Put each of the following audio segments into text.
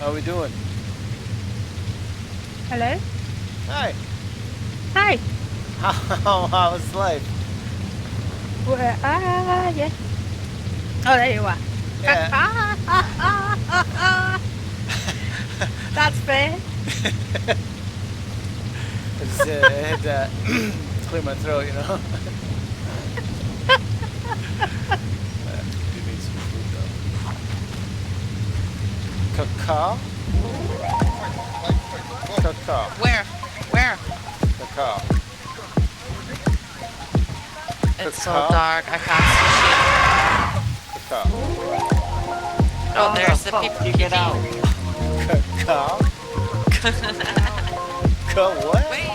How we doing? Hello? Hi. Hi. How's life? Where yeah. Oh, there you are. Yeah. That's fair. I just had to clear my throat, you know. Do need some food though. Cacao? Cacao. Where? Where? Cacao. It's so Cacao? dark. I can't see Cacao. shit. Oh, there's the people You get out. Cacao? Ca what? Wait.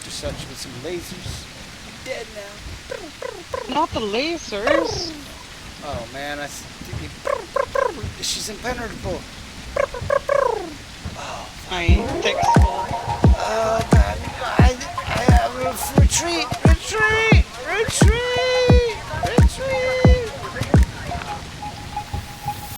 Just shot you with some lasers. You're dead now. Not the lasers. Oh man, she's impenetrable. Oh, My dick's full. oh god, I have a retreat.